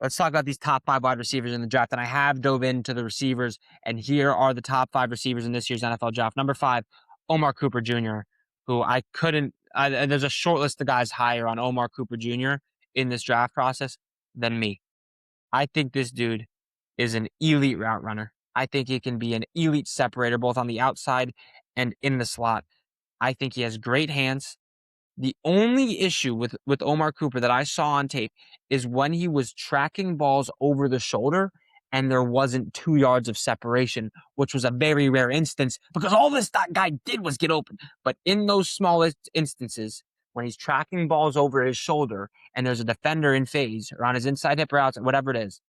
let's talk about these top 5 wide receivers in the draft. And I have dove into the receivers, and here are the top 5 receivers in this year's NFL draft. Number 5, Omar Cooper Jr., who I couldn't. There's a short list of guys higher on Omar Cooper Jr. in this draft process than me. I think this dude is an elite route runner. I think he can be an elite separator, both on the outside and in the slot. I think he has great hands. The only issue with Omar Cooper that I saw on tape is when he was tracking balls over the shoulder and there wasn't 2 yards of separation, which was a very rare instance because all this guy did was get open. But in those smallest instances, when he's tracking balls over his shoulder and there's a defender in phase or on his inside hip or outside, whatever it is,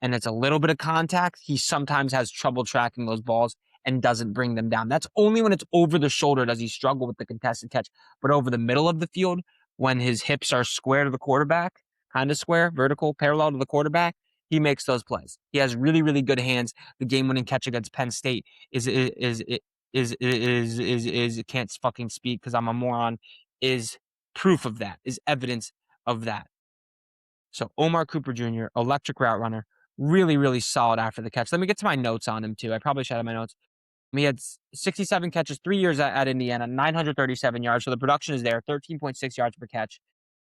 and it's a little bit of contact, he sometimes has trouble tracking those balls and doesn't bring them down. That's only when it's over the shoulder does he struggle with the contested catch. But over the middle of the field, when his hips are square to the quarterback, kind of square, vertical, parallel to the quarterback, he makes those plays. He has really, really good hands. The game-winning catch against Penn State is can't fucking speak because I'm a moron, is proof of that, is evidence of that. So Omar Cooper Jr., electric route runner, really, really solid after the catch. Let me get to my notes on him, too. I probably should have my notes. He had 67 catches, 3 years at Indiana, 937 yards. So the production is there, 13.6 yards per catch.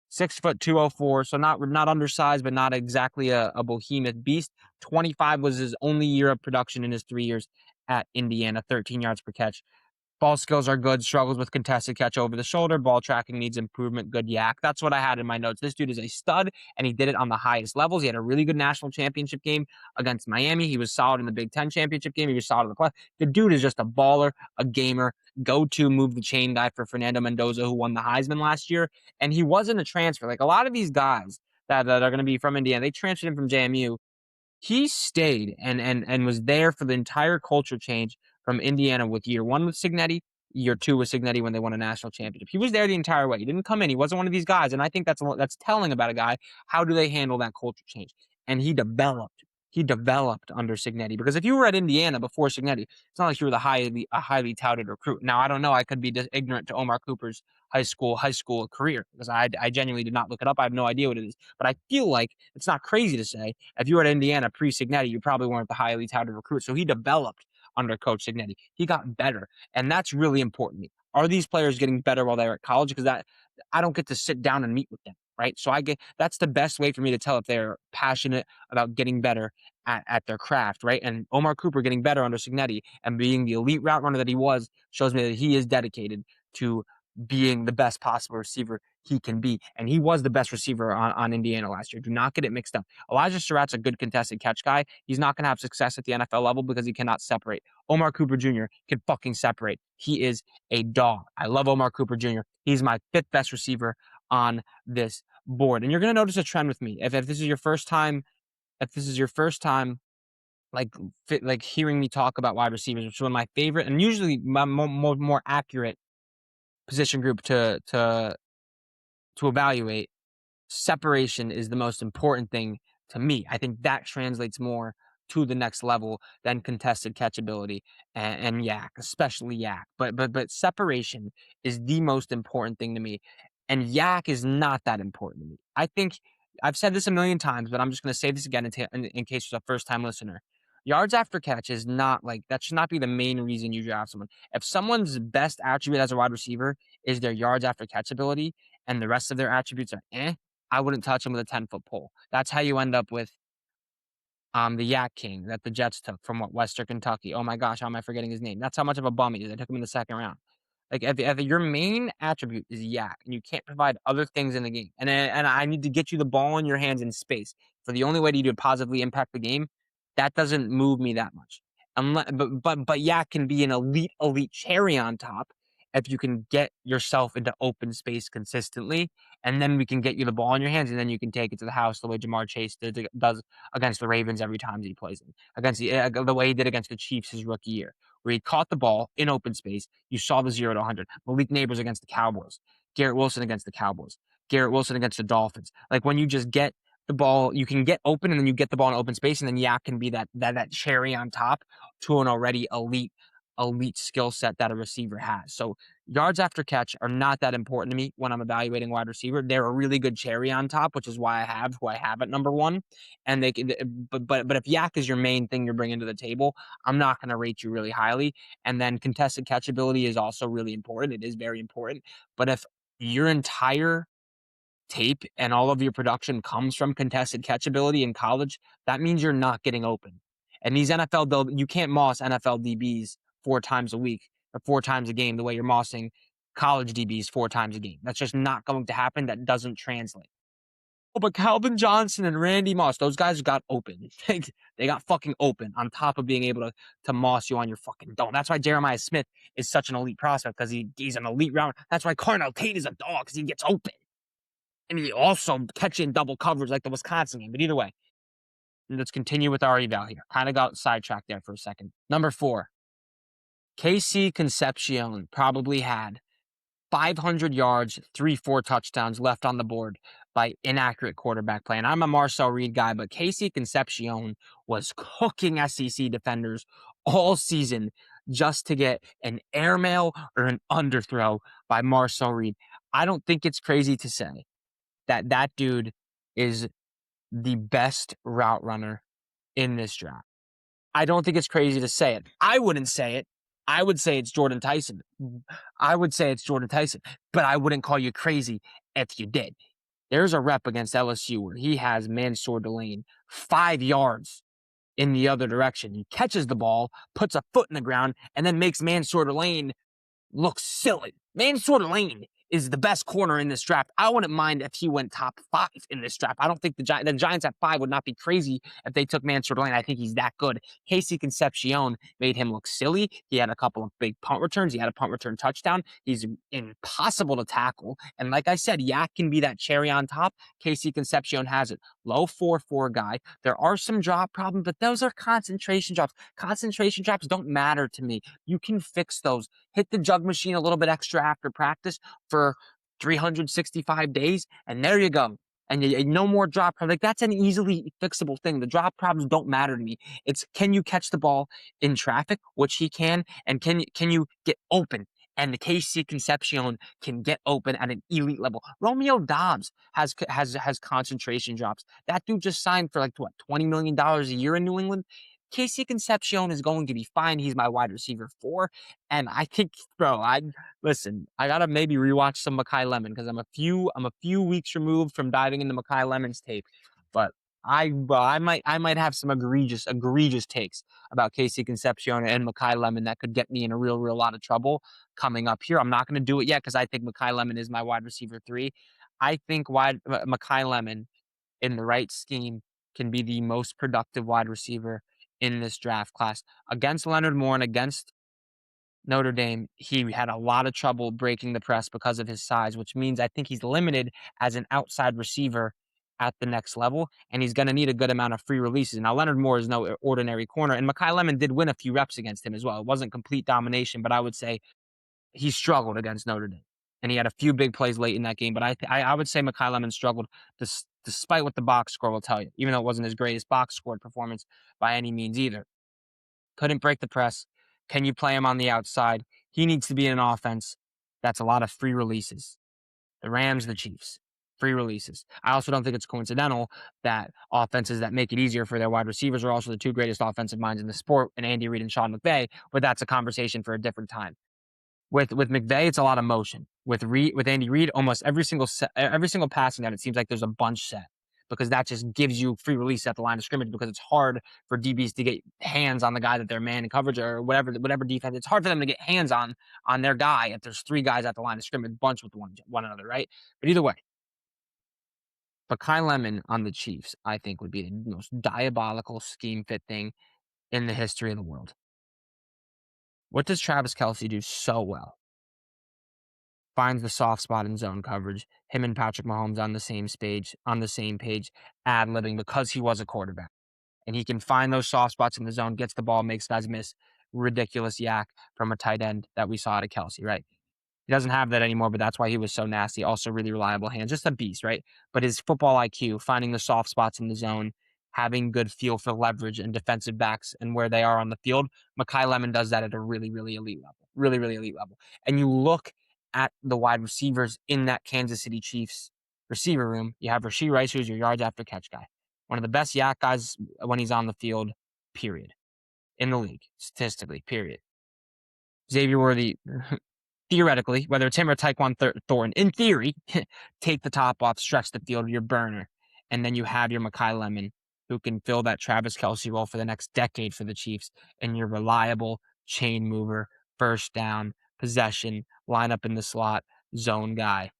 6 foot 204, so not undersized, but not exactly a behemoth beast. 25 was his only year of production in his 3 years at Indiana, 13 yards per catch. Ball skills are good, struggles with contested catch over the shoulder. Ball tracking needs improvement, good yak. That's what I had in my notes. This dude is a stud, and he did it on the highest levels. He had a really good national championship game against Miami. He was solid in the Big Ten championship game. He was solid in the play. The dude is just a baller, a gamer, go-to move the chain guy for Fernando Mendoza, who won the Heisman last year. And he wasn't a transfer. Like a lot of these guys that are going to be from Indiana, they transferred him from JMU. He stayed and was there for the entire culture change from Indiana with year 1 with Cignetti, year 2 with Cignetti when they won a national championship. He was there the entire way. He didn't come in. He wasn't one of these guys. And I think that's telling about a guy. How do they handle that culture change? And he developed. He developed under Cignetti. Because if you were at Indiana before Cignetti, it's not like you were a highly touted recruit. Now, I don't know. I could be ignorant to Omar Cooper's high school career because I genuinely did not look it up. I have no idea what it is. But I feel like it's not crazy to say if you were at Indiana pre-Cignetti, you probably weren't the highly touted recruit. So he developed under Coach Cignetti. He got better, and that's really important to me. Are these players getting better while they're at college? Because I don't get to sit down and meet with them, right? So that's the best way for me to tell if they're passionate about getting better at their craft, right? And Omar Cooper getting better under Cignetti and being the elite route runner that he was shows me that he is dedicated to being the best possible receiver he can be. And he was the best receiver on Indiana last year. Do not get it mixed up. Elijah Surratt's a good contested catch guy. He's not going to have success at the NFL level because he cannot separate. Omar Cooper Jr. can fucking separate. He is a dog. I love Omar Cooper Jr. He's my 5th best receiver on this board. And you're going to notice a trend with me. If this is your first time, like hearing me talk about wide receivers, which is one of my favorite and usually my more accurate position group to evaluate, separation is the most important thing to me. I think that translates more to the next level than contested catchability and yak, especially yak. But separation is the most important thing to me. And yak is not that important to me. I think I've said this a million times, but I'm just going to say this again in case there's a first-time listener. Yards after catch is not that should not be the main reason you draft someone. If someone's best attribute as a wide receiver is their yards after catch ability and the rest of their attributes are I wouldn't touch him with a 10-foot pole. That's how you end up with the Yak King that the Jets took from Western Kentucky. Oh my gosh, how am I forgetting his name? That's how much of a bum he is. They took him in the 2nd round. Like if your main attribute is yak and you can't provide other things in the game, and I need to get you the ball in your hands in space for the only way to positively impact the game, that doesn't move me that much. But yak can be an elite cherry on top if you can get yourself into open space consistently, and then we can get you the ball in your hands, and then you can take it to the house the way Jamar Chase does against the Ravens every time that he plays them, against the way he did against the Chiefs his rookie year, where he caught the ball in open space. You saw the 0 to 100. Malik Neighbors against the Cowboys. Garrett Wilson against the Cowboys. Garrett Wilson against the Dolphins. Like when you just get the ball, you can get open, and then you get the ball in open space, and then yak can be that cherry on top to an already elite skill set that a receiver has. So yards after catch are not that important to me when I'm evaluating wide receiver. They're a really good cherry on top, which is why I have who I have at number one. And they can, but if yak is your main thing you're bringing to the table, I'm not going to rate you really highly. And then contested catchability is also really important. It is very important. But if your entire tape and all of your production comes from contested catchability in college, that means you're not getting open. And these NFL, though, you can't moss NFL DBs 4 times a week or 4 times a game the way you're mossing college DBs 4 times a game. That's just not going to happen. That doesn't translate. Oh, but Calvin Johnson and Randy Moss, those guys got open. They got fucking open on top of being able to moss you on your fucking dome. That's why Jeremiah Smith is such an elite prospect, because he's an elite round. That's why Carnell Tate is a dog, because he gets open. And he also catch in double coverage like the Wisconsin game. But either way, let's continue with our eval here. Kind of got sidetracked there for a second. Number 4, KC Concepcion probably had 500 yards, 3-4 touchdowns left on the board by inaccurate quarterback play. And I'm a Marcel Reed guy, but KC Concepcion was cooking SEC defenders all season just to get an airmail or an underthrow by Marcel Reed. I don't think it's crazy to say that dude is the best route runner in this draft. I don't think it's crazy to say it. I wouldn't say it. I would say it's Jordyn Tyson. But I wouldn't call you crazy if you did. There's a rep against LSU where he has Mansour Delane 5 yards in the other direction. He catches the ball, puts a foot in the ground, and then makes Mansour Delane look silly. Mansour Delane is the best corner in this draft. I wouldn't mind if he went top 5 in this draft. I don't think the Giants at 5 would not be crazy if they took Mansour Delane. I think he's that good. KC Concepcion made him look silly. He had a couple of big punt returns. He had a punt return touchdown. He's impossible to tackle. And like I said, yak can be that cherry on top. KC Concepcion has it. Low 4.4 guy. There are some drop problems, but those are concentration drops. Concentration drops don't matter to me. You can fix those. Hit the jug machine a little bit extra after practice for 365 days, and there you go. And no more drop problems. Like, that's an easily fixable thing. The drop problems don't matter to me. It's, can you catch the ball in traffic, which he can, and can you get open? And the KC Concepcion can get open at an elite level. Romeo Doubs has concentration drops. That dude just signed for like what, $20 million a year in New England. KC Concepcion is going to be fine. He's my wide receiver 4. And I think, bro, I gotta maybe rewatch some Makai Lemon, because I'm a few weeks removed from diving into Makai Lemon's tape. But I might have some egregious takes about KC Concepcion and Makai Lemon that could get me in a real lot of trouble coming up here. I'm not going to do it yet, because I think Makai Lemon is my wide receiver 3. I think Makai Lemon in the right scheme can be the most productive wide receiver in this draft class. Against Leonard Moore and against Notre Dame, he had a lot of trouble breaking the press because of his size, which means I think he's limited as an outside receiver at the next level, and he's going to need a good amount of free releases. Now, Leonard Moore is no ordinary corner, and Makai Lemon did win a few reps against him as well. It wasn't complete domination, but I would say he struggled against Notre Dame, and he had a few big plays late in that game. But I would say Makai Lemon struggled despite what the box score will tell you, even though it wasn't his greatest box scored performance by any means either. Couldn't break the press. Can you play him on the outside? He needs to be in an offense that's a lot of free releases. The Rams, the Chiefs, free releases. I also don't think it's coincidental that offenses that make it easier for their wide receivers are also the 2 greatest offensive minds in the sport, and Andy Reid and Sean McVay, but that's a conversation for a different time. With McVay, it's a lot of motion. With Andy Reid, almost every single passing down, it seems like there's a bunch set, because that just gives you free release at the line of scrimmage, because it's hard for DBs to get hands on the guy that they're man in coverage or whatever defense. It's hard for them to get hands on their guy if there's 3 guys at the line of scrimmage, bunch with one another, right? But either way, Makai Lemon on the Chiefs, I think, would be the most diabolical scheme fit thing in the history of the world. What does Travis Kelce do so well? Finds the soft spot in zone coverage. Him and Patrick Mahomes on the same page, ad-libbing, because he was a quarterback. And he can find those soft spots in the zone, gets the ball, makes guys miss. Ridiculous yak from a tight end that we saw out of Kelce, right? He doesn't have that anymore, but that's why he was so nasty. Also really reliable hands, just a beast, right? But his football IQ, finding the soft spots in the zone, having good feel for leverage and defensive backs and where they are on the field, Makai Lemon does that at a really elite level. really, really elite level. And you look at the wide receivers in that Kansas City Chiefs receiver room. You have Rashee Rice, who's your yards after catch guy. One of the best yak guys when he's on the field, period. In the league, statistically, period. Xavier Worthy, theoretically, whether it's him or Tyquan Thornton, in theory, take the top off, stretch the field, your burner. And then you have your Makai Lemon, who can fill that Travis Kelce role for the next decade for the Chiefs, and your reliable chain mover, first down, possession, line up in the slot, zone guy,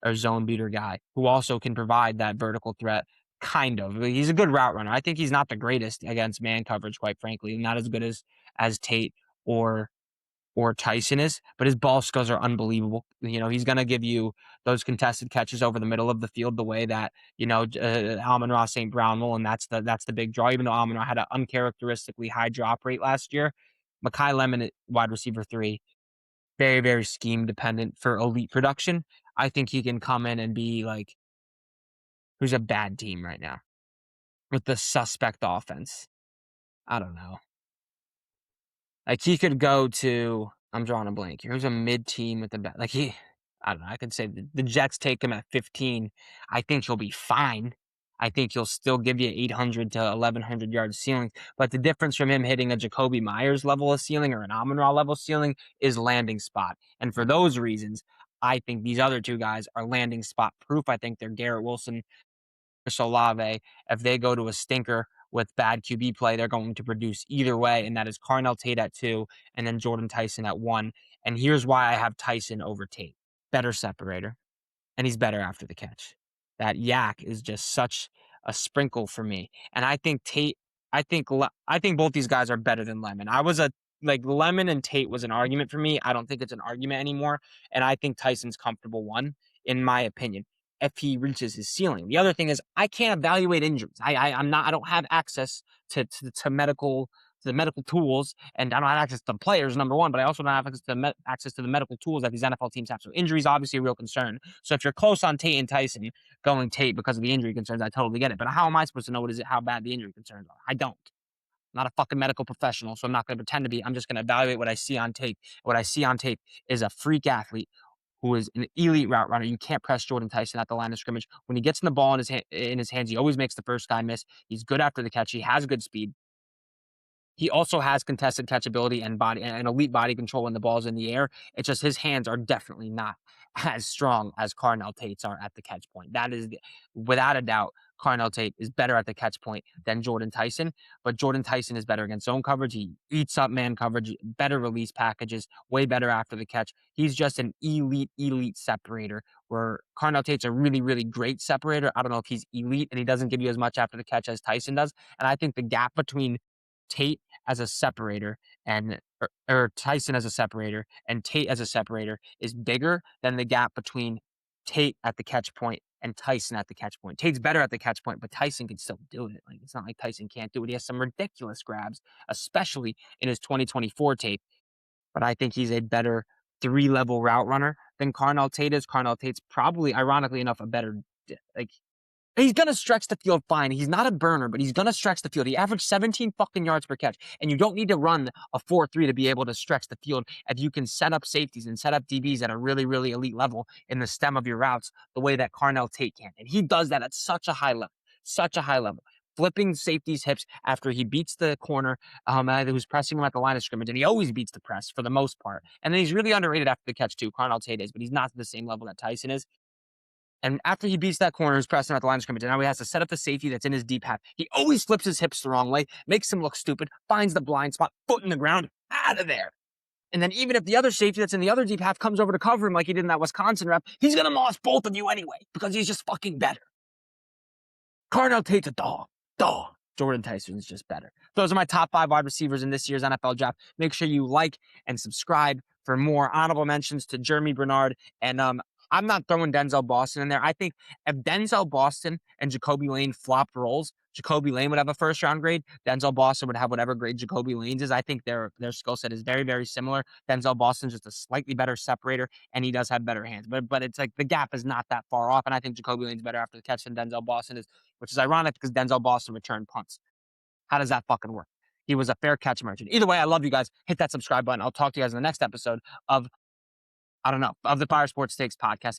or zone beater guy, who also can provide that vertical threat, kind of. He's a good route runner. I think he's not the greatest against man coverage, quite frankly. Not as good as Tate or Tyson is, but his ball skills are unbelievable. He's going to give you those contested catches over the middle of the field the way that, Amon-Ra St. Brown will, and that's the big draw. Even though Amon-Ra had an uncharacteristically high drop rate last year, Makai Lemon, wide receiver 3, very, very scheme dependent for elite production. I think he can come in and be like, who's a bad team right now with the suspect offense? I don't know. Like, he could go to, I'm drawing a blank here. Who's a mid-team with the best? I don't know. I could say the Jets take him at 15. I think he'll be fine. I think he'll still give you 800 to 1,100 yard ceiling. But the difference from him hitting a Jacoby Myers level of ceiling or an Amon-Ra level ceiling is landing spot. And for those reasons, I think these other two guys are landing spot proof. I think they're Garrett Wilson, Olave. If they go to a stinker with bad QB play, they're going to produce either way, and that is Carnell Tate at 2, and then Jordyn Tyson at 1. And here's why I have Tyson over Tate. Better separator, and he's better after the catch. That yak is just such a sprinkle for me. And I think I think both these guys are better than Lemon. Lemon and Tate was an argument for me. I don't think it's an argument anymore, and I think Tyson's comfortable 1, in my opinion, if he reaches his ceiling. The other thing is I can't evaluate injuries. I don't have access to the medical tools, and I don't have access to players, number one, but I also don't have access to the medical tools that these NFL teams have. So injuries obviously a real concern. So if you're close on Tate and Tyson, going Tate because of the injury concerns, I totally get it. But how am I supposed to know how bad the injury concerns are? I don't. I'm not a fucking medical professional, so I'm not going to pretend to be. I'm just going to evaluate what I see on tape. What I see on tape is a freak athlete who is an elite route runner. You can't press Jordyn Tyson at the line of scrimmage. When he gets in the ball in his hands, he always makes the first guy miss. He's good after the catch. He has good speed. He also has contested catchability and elite body control when the ball's in the air. It's just his hands are definitely not as strong as Carnell Tate's are at the catch point. That is, without a doubt, Carnell Tate is better at the catch point than Jordyn Tyson, but Jordyn Tyson is better against zone coverage. He eats up man coverage, better release packages, way better after the catch. He's just an elite separator, where Carnell Tate's a really, really great separator. I don't know if he's elite, and he doesn't give you as much after the catch as Tyson does. And I think the gap between Tate as a separator or Tyson as a separator and Tate as a separator is bigger than the gap between Tate at the catch point and Tyson at the catch point. Tate's better at the catch point, but Tyson can still do it. Like, it's not like Tyson can't do it. He has some ridiculous grabs, especially in his 2024 tape. But I think he's a better 3-level route runner than Carnell Tate is. Carnell Tate's probably, ironically enough, a better, he's going to stretch the field fine. He's not a burner, but he's going to stretch the field. He averaged 17 fucking yards per catch. And you don't need to run a 4-3 to be able to stretch the field if you can set up safeties and set up DBs at a really, really elite level in the stem of your routes the way that Carnell Tate can. And he does that at such a high level. Flipping safety's hips after he beats the corner who's pressing him at the line of scrimmage. And he always beats the press for the most part. And then he's really underrated after the catch too. Carnell Tate is, but he's not to the same level that Tyson is. And after he beats that corner, who's pressing at the line of scrimmage, and now he has to set up the safety that's in his deep half. He always flips his hips the wrong way, makes him look stupid, finds the blind spot, foot in the ground, out of there. And then even if the other safety that's in the other deep half comes over to cover him like he did in that Wisconsin rep, he's going to moss both of you anyway because he's just fucking better. Carnell Tate's a dog. Jordyn Tyson's just better. Those are my top 5 wide receivers in this year's NFL draft. Make sure you like and subscribe for more. Honorable mentions to Jeremy Bernard and I'm not throwing Denzel Boston in there. I think if Denzel Boston and Jacoby Lane flopped roles, Jacoby Lane would have a first-round grade. Denzel Boston would have whatever grade Jacoby Lane's is. I think their skill set is very, very similar. Denzel Boston's just a slightly better separator, and he does have better hands. But it's like the gap is not that far off, and I think Jacoby Lane's better after the catch than Denzel Boston is, which is ironic because Denzel Boston returned punts. How does that fucking work? he was a fair catch merchant. Either way, I love you guys. Hit that subscribe button. I'll talk to you guys in the next episode of, I don't know, of the Fire Sports Takes podcast.